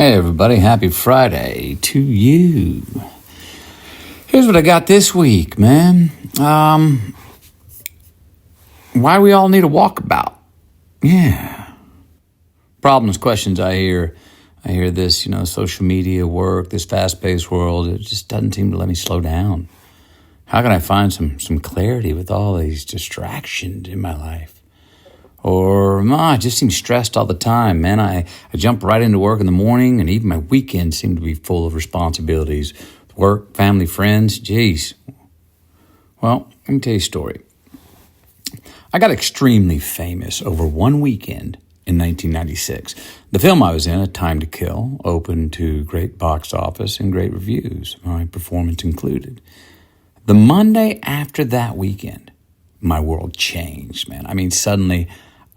Hey everybody, happy Friday to you. Here's what I got this week, man. Why we all need a walkabout. Yeah. Problems, questions I hear this, social media, work, this fast-paced world, it just doesn't seem to let me slow down. How can I find some clarity with all these distractions in my life? Or, I just seem stressed all the time, man. I jump right into work in the morning, and even my weekends seem to be full of responsibilities. Work, family, friends, geez. Well, let me tell you a story. I got extremely famous over one weekend in 1996. The film I was in, A Time to Kill, opened to great box office and great reviews, my performance included. The Monday after that weekend, my world changed, man. Suddenly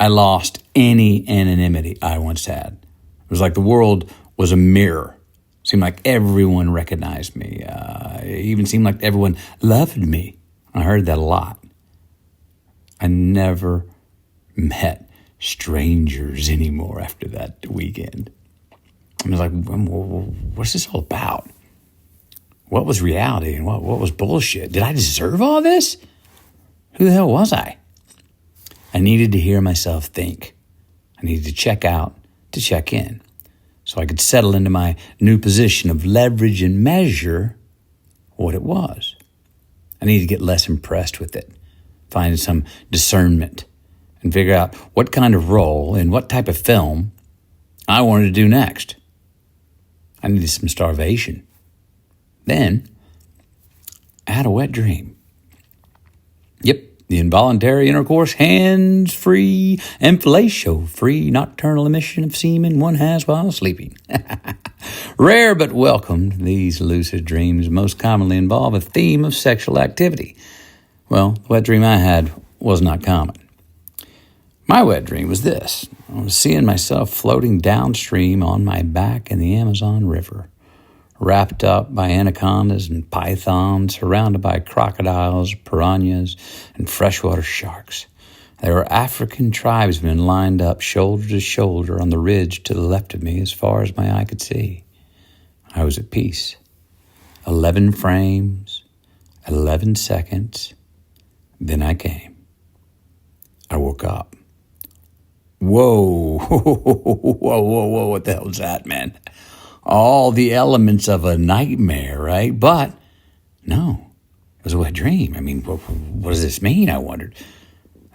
I lost any anonymity I once had. It was like the world was a mirror. It seemed like everyone recognized me. It even seemed like everyone loved me. I heard that a lot. I never met strangers anymore after that weekend. I was like, what's this all about? What was reality and what was bullshit? Did I deserve all this? Who the hell was I? I needed to hear myself think. I needed to check out to check in so I could settle into my new position of leverage and measure what it was. I needed to get less impressed with it, find some discernment, and figure out what kind of role and what type of film I wanted to do next. I needed some starvation. Then I had a wet dream. Yep. The involuntary intercourse, hands-free, and fellatio-free nocturnal emission of semen one has while sleeping. Rare but welcomed, these lucid dreams most commonly involve a theme of sexual activity. Well, the wet dream I had was not common. My wet dream was this. I was seeing myself floating downstream on my back in the Amazon River, wrapped up by anacondas and pythons, surrounded by crocodiles, piranhas, and freshwater sharks. There were African tribesmen lined up shoulder to shoulder on the ridge to the left of me as far as my eye could see. I was at peace. 11 frames, 11 seconds, then I came. I woke up. Whoa, whoa, what the hell is that, man? All the elements of a nightmare, right? But no, it was a wet dream. What does this mean? I wondered.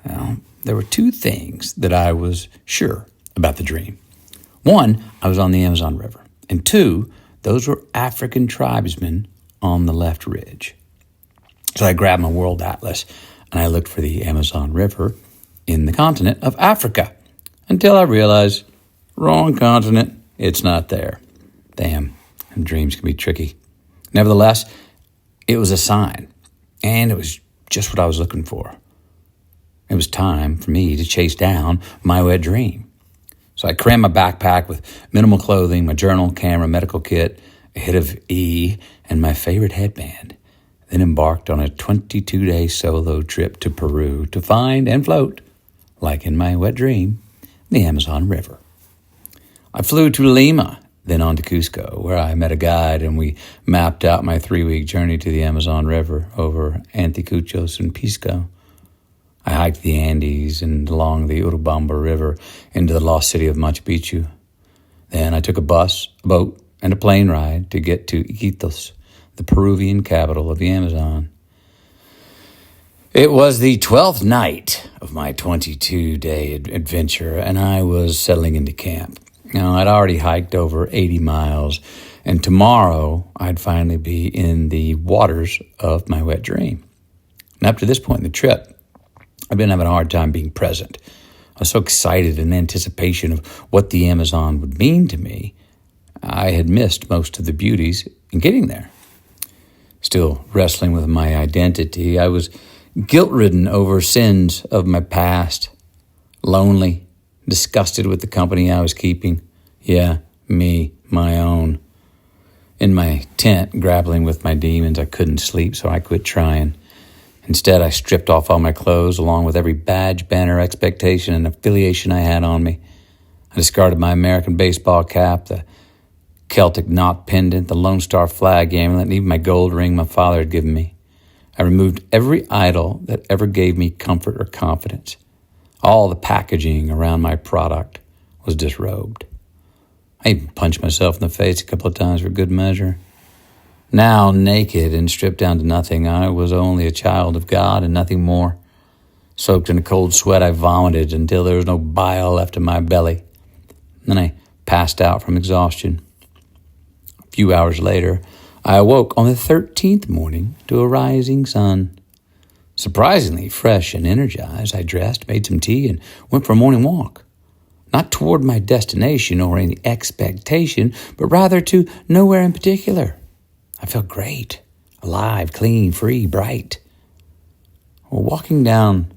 Well, there were two things that I was sure about the dream. One, I was on the Amazon River. And two, those were African tribesmen on the left ridge. So I grabbed my world atlas and I looked for the Amazon River in the continent of Africa until I realized, wrong continent, it's not there. Damn, dreams can be tricky. Nevertheless, it was a sign, and it was just what I was looking for. It was time for me to chase down my wet dream. So I crammed my backpack with minimal clothing, my journal, camera, medical kit, a hit of E, and my favorite headband, then embarked on a 22-day solo trip to Peru to find and float, like in my wet dream, the Amazon River. I flew to Lima, then on to Cusco, where I met a guide and we mapped out my 3-week journey to the Amazon River over Anticuchos and Pisco. I hiked the Andes and along the Urubamba River into the lost city of Machu Picchu. Then I took a bus, a boat, and a plane ride to get to Iquitos, the Peruvian capital of the Amazon. It was the 12th night of my 22-day adventure, and I was settling into camp. I'd already hiked over 80 miles, and tomorrow I'd finally be in the waters of my wet dream. And up to this point in the trip, I've been having a hard time being present. I was so excited in anticipation of what the Amazon would mean to me, I had missed most of the beauties in getting there. Still wrestling with my identity, I was guilt-ridden over sins of my past, lonely, disgusted with the company I was keeping. Yeah, me, my own. In my tent, grappling with my demons, I couldn't sleep, so I quit trying. Instead, I stripped off all my clothes, along with every badge, banner, expectation, and affiliation I had on me. I discarded my American baseball cap, the Celtic knot pendant, the Lone Star flag amulet, and even my gold ring my father had given me. I removed every idol that ever gave me comfort or confidence. All the packaging around my product was disrobed. I even punched myself in the face a couple of times for good measure. Now, naked and stripped down to nothing, I was only a child of God and nothing more. Soaked in a cold sweat, I vomited until there was no bile left in my belly. Then I passed out from exhaustion. A few hours later, I awoke on the 13th morning to a rising sun. Surprisingly fresh and energized, I dressed, made some tea, and went for a morning walk. Not toward my destination or any expectation, but rather to nowhere in particular. I felt great, alive, clean, free, bright. Well, walking down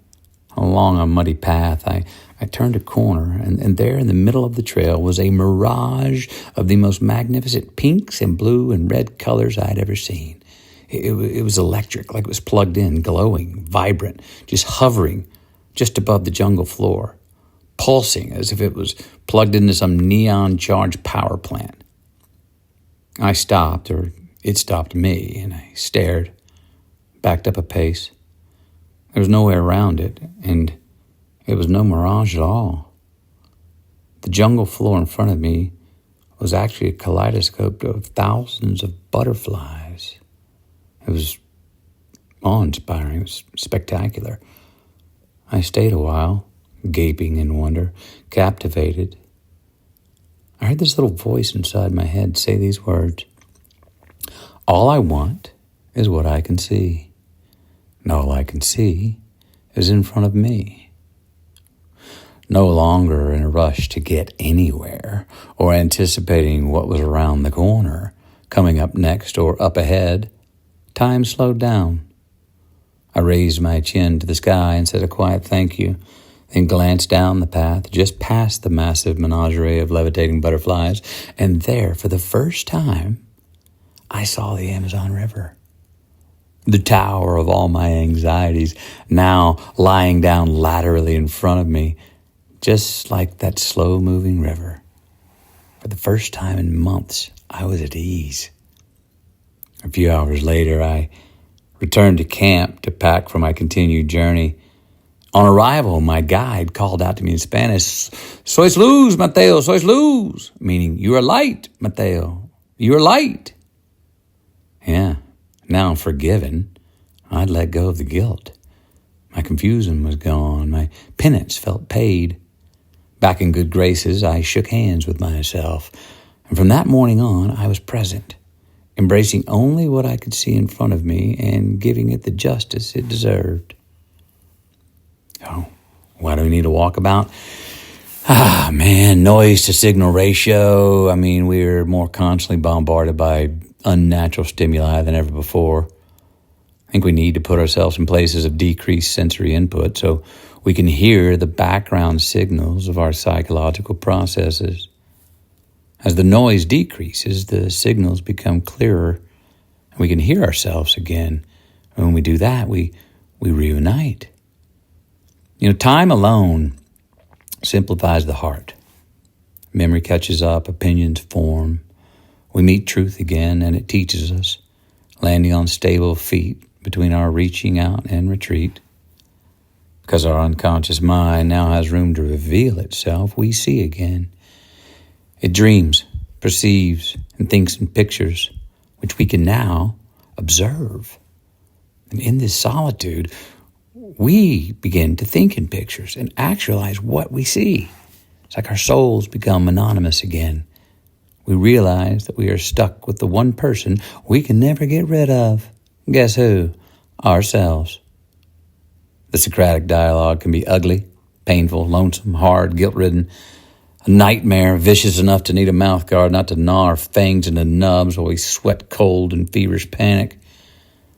along a muddy path, I turned a corner, and there in the middle of the trail was a mirage of the most magnificent pinks and blue and red colors I'd ever seen. It was electric, like it was plugged in, glowing, vibrant, just hovering just above the jungle floor, pulsing as if it was plugged into some neon-charged power plant. I stopped, or it stopped me, and I stared, backed up a pace. There was nowhere around it, and it was no mirage at all. The jungle floor in front of me was actually a kaleidoscope of thousands of butterflies. It was awe-inspiring. It was spectacular. I stayed a while, gaping in wonder, captivated. I heard this little voice inside my head say these words: "All I want is what I can see. And all I can see is in front of me." No longer in a rush to get anywhere or anticipating what was around the corner, coming up next or up ahead, time slowed down. I raised my chin to the sky and said a quiet thank you, then glanced down the path just past the massive menagerie of levitating butterflies, and there, for the first time, I saw the Amazon River. The tower of all my anxieties, now lying down laterally in front of me, just like that slow-moving river. For the first time in months, I was at ease. A few hours later, I returned to camp to pack for my continued journey. On arrival, my guide called out to me in Spanish, "Sois luz, Mateo, sois luz," meaning, "You are light, Mateo, you are light." Yeah. Now I'm forgiven. I'd let go of the guilt. My confusion was gone. My penance felt paid. Back in good graces, I shook hands with myself. And from that morning on, I was present, embracing only what I could see in front of me and giving it the justice it deserved. Oh, why do we need a walkabout? Noise to signal ratio. We're more constantly bombarded by unnatural stimuli than ever before. I think we need to put ourselves in places of decreased sensory input so we can hear the background signals of our psychological processes. As the noise decreases, the signals become clearer, and we can hear ourselves again. And when we do that, we reunite. Time alone simplifies the heart. Memory catches up, opinions form. We meet truth again, and it teaches us, landing on stable feet between our reaching out and retreat. Because our unconscious mind now has room to reveal itself, we see again. It dreams, perceives, and thinks in pictures, which we can now observe. And in this solitude, we begin to think in pictures and actualize what we see. It's like our souls become anonymous again. We realize that we are stuck with the one person we can never get rid of. Guess who? Ourselves. The Socratic dialogue can be ugly, painful, lonesome, hard, guilt-ridden, a nightmare, vicious enough to need a mouthguard not to gnaw our fangs into nubs while we sweat cold in feverish panic.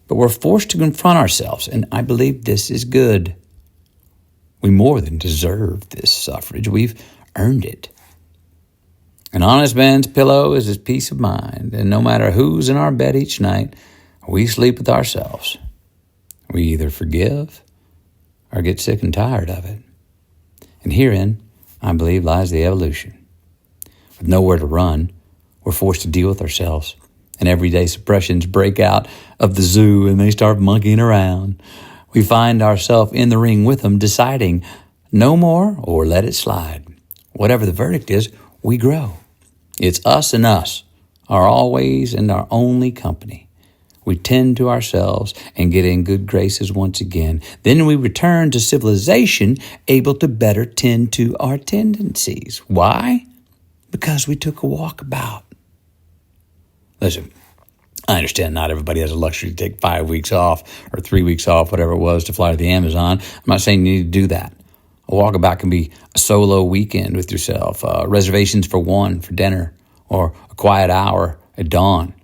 But we're forced to confront ourselves, and I believe this is good. We more than deserve this suffrage. We've earned it. An honest man's pillow is his peace of mind, and no matter who's in our bed each night, we sleep with ourselves. We either forgive or get sick and tired of it. And herein, I believe, lies the evolution. With nowhere to run, we're forced to deal with ourselves. And everyday suppressions break out of the zoo and they start monkeying around. We find ourselves in the ring with them, deciding no more or let it slide. Whatever the verdict is, we grow. It's us and us are always and our only company. We tend to ourselves and get in good graces once again. Then we return to civilization, able to better tend to our tendencies. Why? Because we took a walkabout. Listen, I understand not everybody has a luxury to take 5 weeks off or 3 weeks off, whatever it was, to fly to the Amazon. I'm not saying you need to do that. A walkabout can be a solo weekend with yourself, reservations for one for dinner, or a quiet hour at dawn.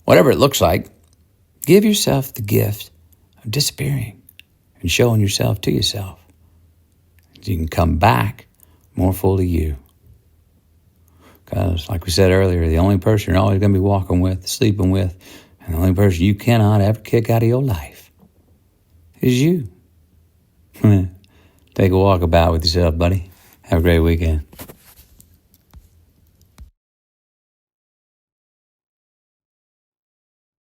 Whatever it looks like, give yourself the gift of disappearing and showing yourself to yourself. You can come back more fully you. Because, like we said earlier, the only person you're always going to be walking with, sleeping with, and the only person you cannot ever kick out of your life is you. Take a walkabout with yourself, buddy. Have a great weekend.